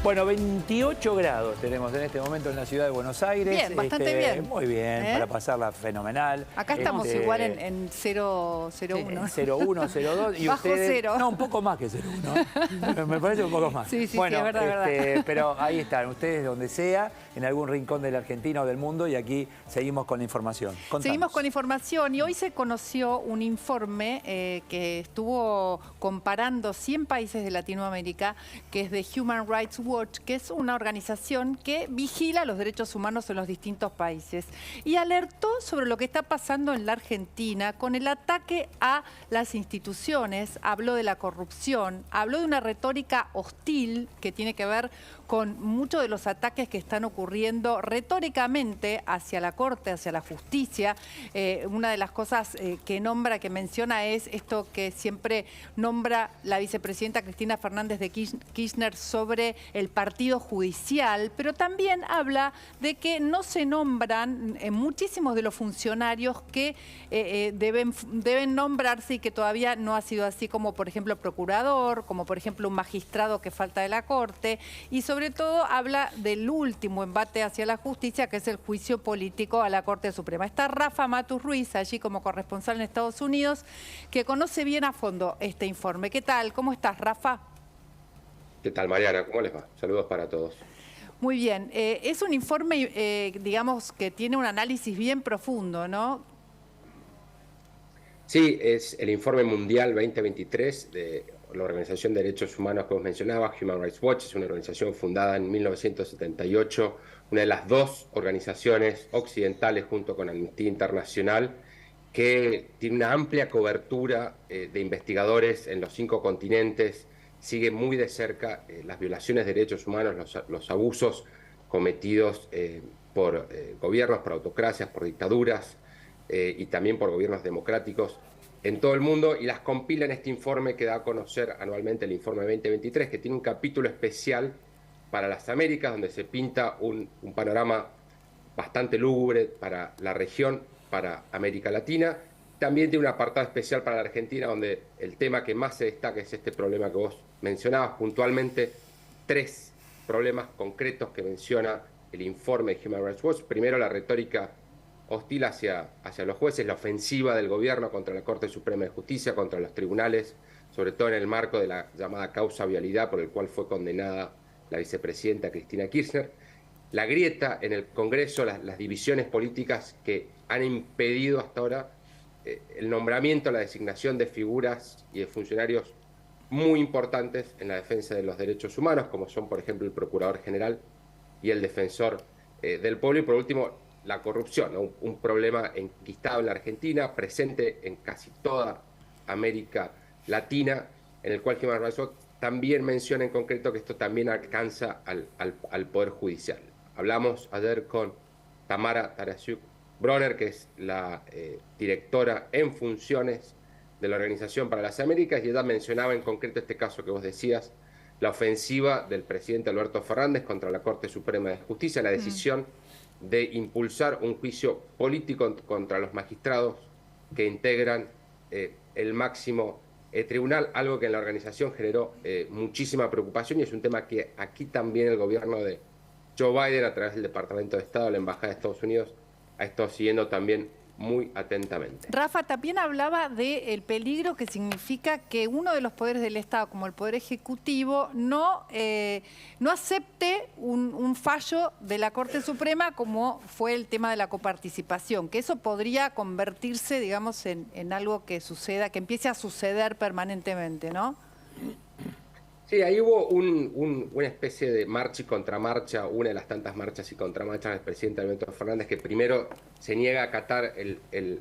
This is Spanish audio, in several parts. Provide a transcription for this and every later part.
Bueno, 28 grados tenemos en este momento en la ciudad de Buenos Aires. Bien, bastante bien. Muy bien, para pasarla fenomenal. Acá estamos igual en 0,1. 0,1, 0,2. Y bajo ustedes, cero. No, un poco más que 0,1. Me parece un poco más. Sí, bueno, es verdad. pero ahí están, ustedes donde sea, en algún rincón de la Argentina o del mundo, y aquí seguimos con la información. Contanos. Seguimos con información y hoy se conoció un informe que estuvo comparando 100 países de Latinoamérica, que es de Human Rights Watch, que es una organización que vigila los derechos humanos en los distintos países. Y alertó sobre lo que está pasando en la Argentina con el ataque a las instituciones, habló de la corrupción, habló de una retórica hostil que tiene que ver con muchos de los ataques que están ocurriendo retóricamente hacia la Corte, hacia la justicia. Una de las cosas que menciona es esto que siempre nombra la vicepresidenta Cristina Fernández de Kirchner sobre el partido judicial, pero también habla de que no se nombran muchísimos de los funcionarios que deben nombrarse y que todavía no ha sido así, como por ejemplo procurador, como por ejemplo un magistrado que falta de la Corte, y sobre todo habla del último embate hacia la justicia, que es el juicio político a la Corte Suprema. Está Rafa Matus Ruiz, allí como corresponsal en Estados Unidos, que conoce bien a fondo este informe. ¿Qué tal? ¿Cómo estás, Rafa? ¿Qué tal, Mariana? ¿Cómo les va? Saludos para todos. Muy bien. Es un informe, digamos, que tiene un análisis bien profundo, ¿no? Sí, es el informe mundial 2023 de la Organización de Derechos Humanos que vos mencionabas, Human Rights Watch. Es una organización fundada en 1978, una de las dos organizaciones occidentales junto con Amnistía Internacional, que tiene una amplia cobertura de investigadores en los 5 continentes, sigue muy de cerca las violaciones de derechos humanos, los abusos cometidos por gobiernos, por autocracias, por dictaduras y también por gobiernos democráticos en todo el mundo, y las compila en este informe que da a conocer anualmente, el informe 2023, que tiene un capítulo especial para las Américas, donde se pinta un panorama bastante lúgubre para la región, para América Latina. También tiene un apartado especial para la Argentina, donde el tema que más se destaca es este problema que vos mencionabas, puntualmente 3 problemas concretos que menciona el informe de Human Rights Watch. Primero, la retórica hostil hacia los jueces, la ofensiva del gobierno contra la Corte Suprema de Justicia, contra los tribunales, sobre todo en el marco de la llamada causa vialidad, por el cual fue condenada la vicepresidenta Cristina Kirchner. La grieta en el Congreso, las divisiones políticas que han impedido hasta ahora el nombramiento, la designación de figuras y de funcionarios muy importantes en la defensa de los derechos humanos, como son, por ejemplo, el Procurador General y el Defensor del Pueblo. Y por último, la corrupción, ¿no? Un problema enquistado en la Argentina, presente en casi toda América Latina, en el cual Human Rights Watch también menciona en concreto que esto también alcanza al Poder Judicial. Hablamos ayer con Tamara Tarasiuk-Bronner, que es la directora en funciones de la Organización para las Américas, y ella mencionaba en concreto este caso que vos decías, la ofensiva del presidente Alberto Fernández contra la Corte Suprema de Justicia, la decisión de impulsar un juicio político contra los magistrados que integran el máximo tribunal, algo que en la organización generó muchísima preocupación, y es un tema que aquí también el gobierno de Joe Biden, a través del Departamento de Estado, la Embajada de Estados Unidos, ha estado siguiendo también muy atentamente. Rafa también hablaba del peligro que significa que uno de los poderes del Estado, como el Poder Ejecutivo, no acepte un fallo de la Corte Suprema, como fue el tema de la coparticipación, que eso podría convertirse, digamos, en algo que suceda, que empiece a suceder permanentemente, ¿no? Sí, ahí hubo una especie de marcha y contramarcha, una de las tantas marchas y contramarchas del presidente Alberto Fernández, que primero se niega a acatar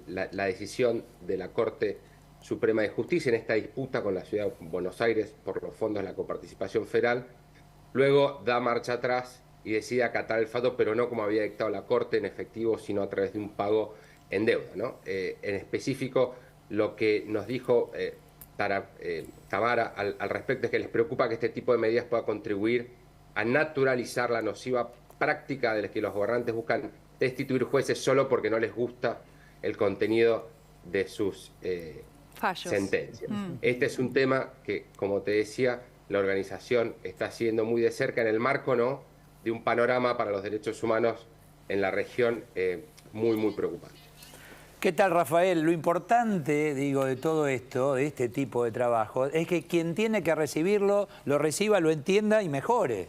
la decisión de la Corte Suprema de Justicia en esta disputa con la ciudad de Buenos Aires por los fondos de la coparticipación federal. Luego da marcha atrás y decide acatar el fallo, pero no como había dictado la Corte en efectivo, sino a través de un pago en deuda, ¿no? En específico, lo que nos dijo Tamara al respecto es que les preocupa que este tipo de medidas pueda contribuir a naturalizar la nociva práctica de la que los gobernantes buscan destituir jueces solo porque no les gusta el contenido de sus sentencias. Este es un tema que, como te decía, la organización está siguiendo muy de cerca en el marco, ¿no?, de un panorama para los derechos humanos en la región muy, muy preocupante. ¿Qué tal, Rafael? Lo importante, digo, de todo esto, de este tipo de trabajo, es que quien tiene que recibirlo, lo reciba, lo entienda y mejore.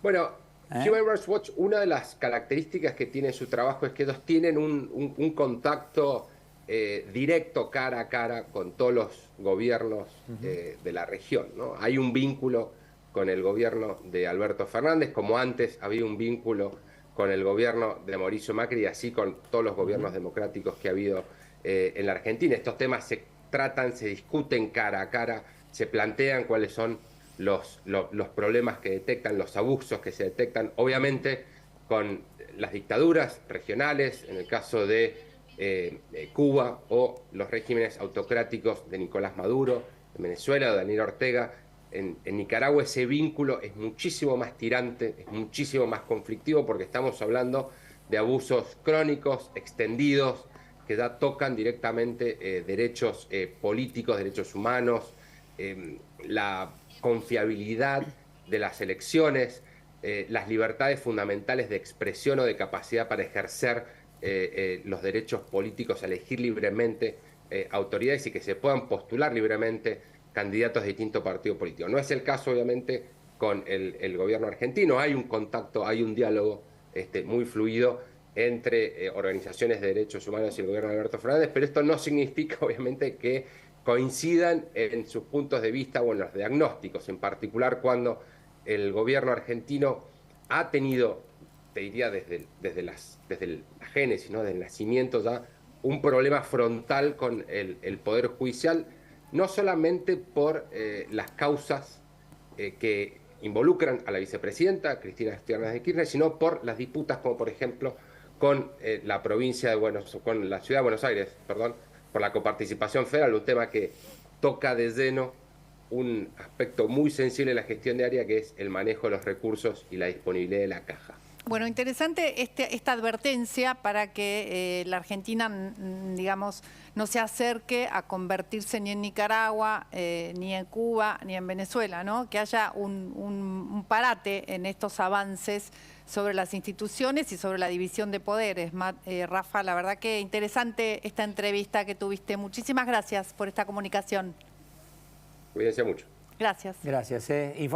Bueno, Human Rights Watch, una de las características que tiene su trabajo es que ellos tienen un contacto directo, cara a cara, con todos los gobiernos de la región, ¿no? Hay un vínculo con el gobierno de Alberto Fernández, como antes había un vínculo con el gobierno de Mauricio Macri y así con todos los gobiernos democráticos que ha habido en la Argentina. Estos temas se tratan, se discuten cara a cara, se plantean cuáles son los problemas que detectan, los abusos que se detectan, obviamente con las dictaduras regionales, en el caso de Cuba, o los regímenes autocráticos de Nicolás Maduro, en Venezuela, o de Daniel Ortega. En Nicaragua ese vínculo es muchísimo más tirante, es muchísimo más conflictivo, porque estamos hablando de abusos crónicos, extendidos, que ya tocan directamente derechos políticos, derechos humanos, la confiabilidad de las elecciones, las libertades fundamentales de expresión o de capacidad para ejercer los derechos políticos, a elegir libremente autoridades y que se puedan postular libremente candidatos de distintos partidos políticos. No es el caso, obviamente, con el gobierno argentino. Hay un contacto, hay un diálogo muy fluido entre organizaciones de derechos humanos y el gobierno de Alberto Fernández, pero esto no significa, obviamente, que coincidan en sus puntos de vista o en los diagnósticos, en particular cuando el gobierno argentino ha tenido, te diría desde la génesis, ¿no?, desde el nacimiento ya, un problema frontal con el Poder Judicial, no solamente por las causas que involucran a la vicepresidenta Cristina Fernández de Kirchner, sino por las disputas, como por ejemplo con la provincia de con la ciudad de Buenos Aires, perdón, por la coparticipación federal, un tema que toca de lleno un aspecto muy sensible de la gestión diaria, que es el manejo de los recursos y la disponibilidad de la caja. Bueno, interesante esta advertencia para que la Argentina, digamos, no se acerque a convertirse ni en Nicaragua, ni en Cuba, ni en Venezuela, ¿no? Que haya un parate en estos avances sobre las instituciones y sobre la división de poderes. Rafa, la verdad que interesante esta entrevista que tuviste. Muchísimas gracias por esta comunicación. Cuídense mucho. Gracias. Gracias.